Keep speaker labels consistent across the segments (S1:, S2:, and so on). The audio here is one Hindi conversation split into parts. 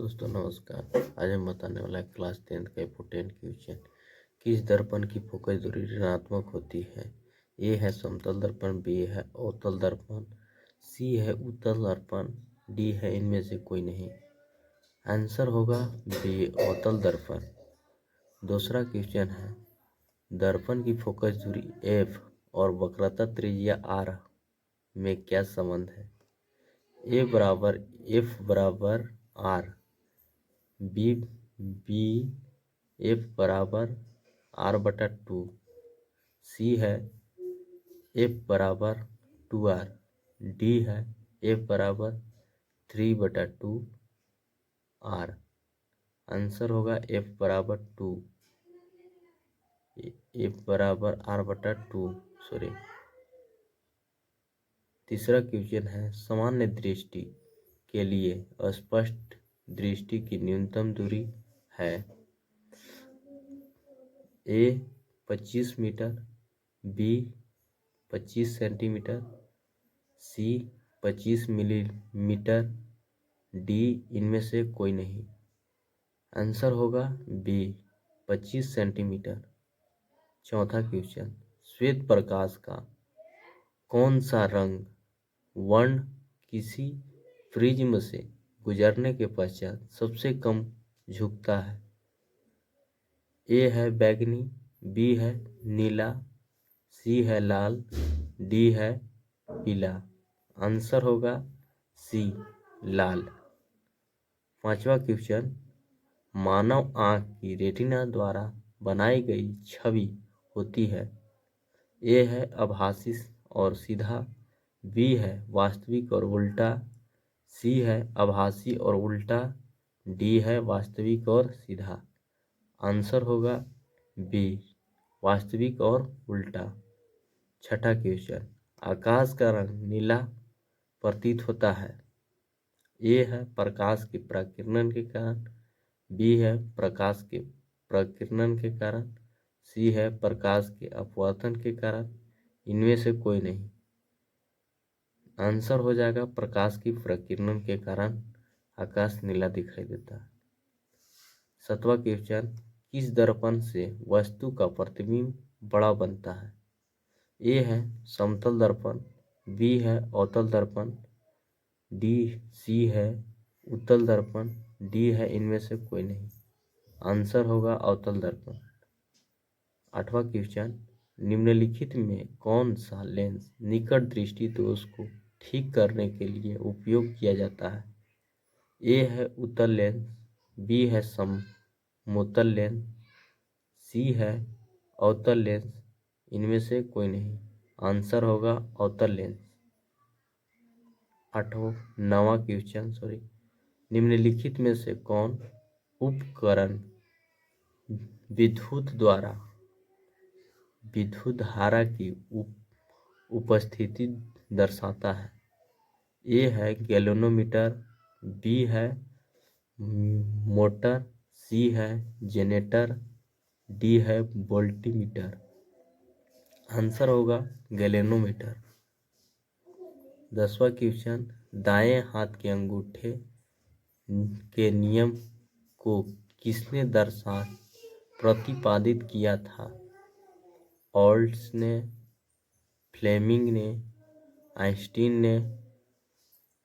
S1: दोस्तों नमस्कार। आज हम बताने वाला है क्लास 10th का इम्पोर्टेंट क्वेश्चन। किस दर्पण की फोकस दूरी ऋणात्मक होती है? ए है समतल दर्पण, बी है अवतल दर्पण, सी है उत्तल दर्पण, डी है इनमें से कोई नहीं। आंसर होगा बी अवतल दर्पण। दूसरा क्वेश्चन है दर्पण की फोकस दूरी एफ और वक्रता त्रिज्या आर में क्या संबंध है? ए बराबर एफ बराबर आर, बी एफ बराबर आर बटा 2, सी है एफ बराबर 2r, डी है एफ बराबर 3/2 आर। आंसर होगा एफ बराबर 2, एफ बराबर आर बटा 2 सॉरी। तीसरा क्वेश्चन है सामान्य दृष्टि के लिए स्पष्ट दृष्टि की न्यूनतम दूरी है। ए 25 मीटर, बी 25 सेंटीमीटर, सी 25 मिलीमीटर, डी इनमें से कोई नहीं। आंसर होगा बी 25 सेंटीमीटर। चौथा क्वेश्चन श्वेत प्रकाश का कौन सा रंग वर्ण किसी प्रिज्म से गुजरने के पश्चात सबसे कम झुकता है? ए है बैगनी, बी है नीला, सी है लाल, डी है पीला। आंसर होगा सी लाल। पांचवा क्वेश्चन मानव आंख की रेटिना द्वारा बनाई गई छवि होती है। ए है आभासी और सीधा, बी है वास्तविक और उल्टा, सी है आभासी और उल्टा, डी है वास्तविक और सीधा। आंसर होगा बी वास्तविक और उल्टा। छठा क्वेश्चन आकाश का रंग नीला प्रतीत होता है। ए है प्रकाश के प्रकीर्णन के कारण, बी है प्रकाश के प्रकीर्णन के कारण, सी है प्रकाश के अपवर्तन के कारण, इनमें से कोई नहीं। आंसर हो जाएगा प्रकाश की प्रकीर्णन के कारण आकाश नीला दिखाई देता है। सातवां क्वेश्चन किस दर्पण से वस्तु का प्रतिबिंब बड़ा बनता है? ए है समतल दर्पण, बी है अवतल दर्पण, सी है उत्तल दर्पण, डी है इनमें से कोई नहीं। आंसर होगा अवतल दर्पण। आठवां क्वेश्चन निम्नलिखित में कौन सा लेंस निकट दृष्टि दोष को ठीक करने के लिए उपयोग किया जाता है? ए है उत्तल लेंस, बी है समतल लेंस, सी है अवतल लेंस, इनमें से कोई नहीं। आंसर होगा अवतल लेंस। नवा क्वेश्चन निम्नलिखित में से कौन उपकरण विद्युत धारा की उपस्थिति दर्शाता है? ए है गैल्वेनोमीटर, बी है मोटर, सी है जनरेटर, डी है वोल्टमीटर। आंसर होगा गैल्वेनोमीटर। 10वां क्वेश्चन दाएं हाथ के अंगूठे के नियम को किसने प्रतिपादित किया था? ऑल्ट्स ने, फ्लेमिंग ने, आइंस्टीन ने,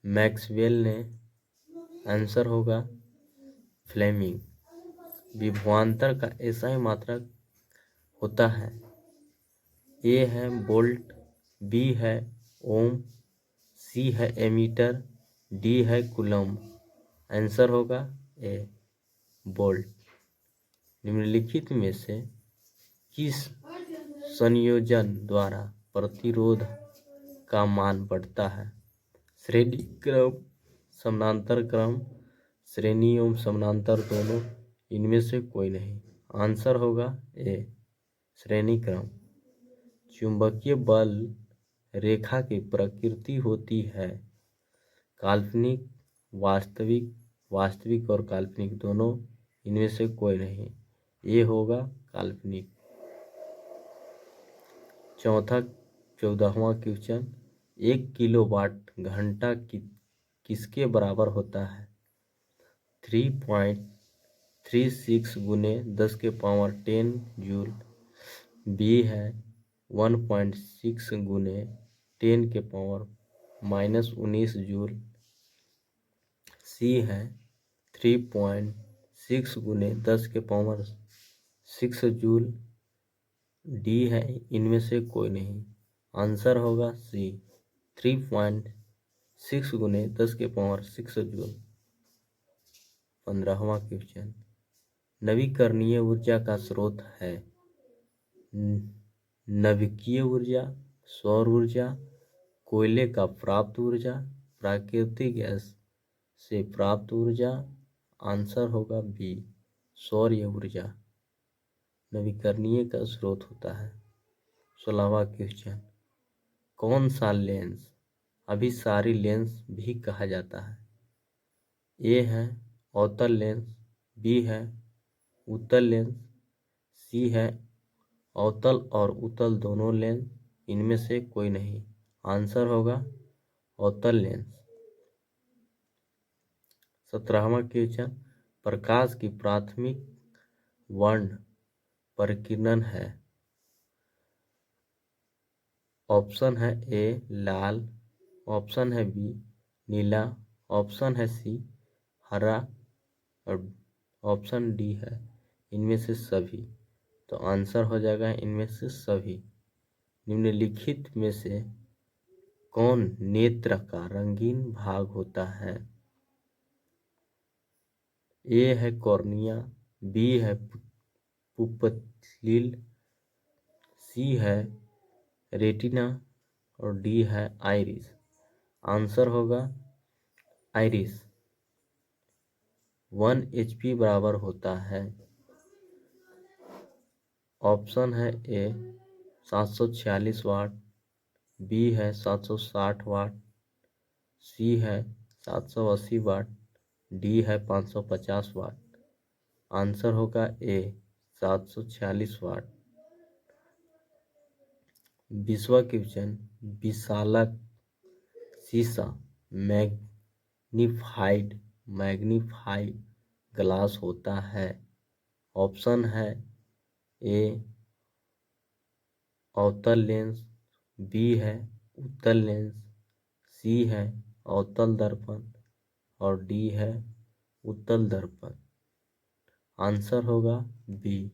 S1: मैक्सवेल ने। आंसर होगा फ्लेमिंग। विभवांतर का एसआई मात्रक होता है। ए है वोल्ट, बी है ओम, सी है एमीटर, डी है कूलम। आंसर होगा ए वोल्ट। निम्नलिखित में से किस संयोजन द्वारा प्रतिरोध का मान बढ़ता है? श्रेणी क्रम, समानांतर क्रम, श्रेणी एवं समानांतर दोनों, इनमें से कोई नहीं। आंसर होगा ए श्रेणी क्रम। चुंबकीय बल रेखा की प्रकृति होती है काल्पनिक, वास्तविक, वास्तविक और काल्पनिक दोनों, इनमें से कोई नहीं। ये होगा काल्पनिक। 14वां क्वेश्चन 1 किलोवाट घंटा किसके बराबर होता है? 3.36 गुने 10 के पावर 10 जूल। बी है 1.6 गुने 10 के पावर -19 जूल। सी है 3.6 गुने 10 के पावर 6 जूल। डी है इनमें से कोई नहीं। आंसर होगा सी 3.6 गुने 10 के पावर 6 जूल। 15वां क्वेश्चन, नवीकरणीय ऊर्जा का स्रोत है नवीकीय ऊर्जा, सौर ऊर्जा, कोयले का प्राप्त ऊर्जा, प्राकृतिक गैस से प्राप्त ऊर्जा। आंसर होगा बी सौर ऊर्जा नवीकरणीय का स्रोत होता है। 16वां क्वेश्चन, कौन सा लेंस अभिसारी लेंस भी कहा जाता है? ए है अवतल लेंस, बी है उत्तल लेंस, सी है अवतल और उत्तल दोनों लेंस, इनमें से कोई नहीं। आंसर होगा अवतल लेंस। 17वां क्वेश्चन, प्रकाश की प्राथमिक वर्ण प्रकीर्णन है। ऑप्शन है ए लाल, ऑप्शन है बी नीला, ऑप्शन है सी हरा और ऑप्शन डी है इनमें से सभी। तो आंसर हो जाएगा इनमें से सभी। निम्नलिखित में से कौन नेत्र का रंगीन भाग होता है? ए है कॉर्निया, बी है पुपलिल, सी है रेटिना और डी है आइरिस। आंसर होगा आइरिस। 1 HP बराबर होता है। ऑप्शन है ए 746 वाट, बी है 760 वाट, सी है 780 वाट, डी है 550 वाट। आंसर होगा ए 746 वाट। 20वां क्वेश्चन, विशालक शीशा मैग्नीफाइड ग्लास होता है। ऑप्शन है ए अवतल लेंस, बी है उत्तल लेंस, सी है अवतल दर्पण और डी है उत्तल दर्पण। आंसर होगा बी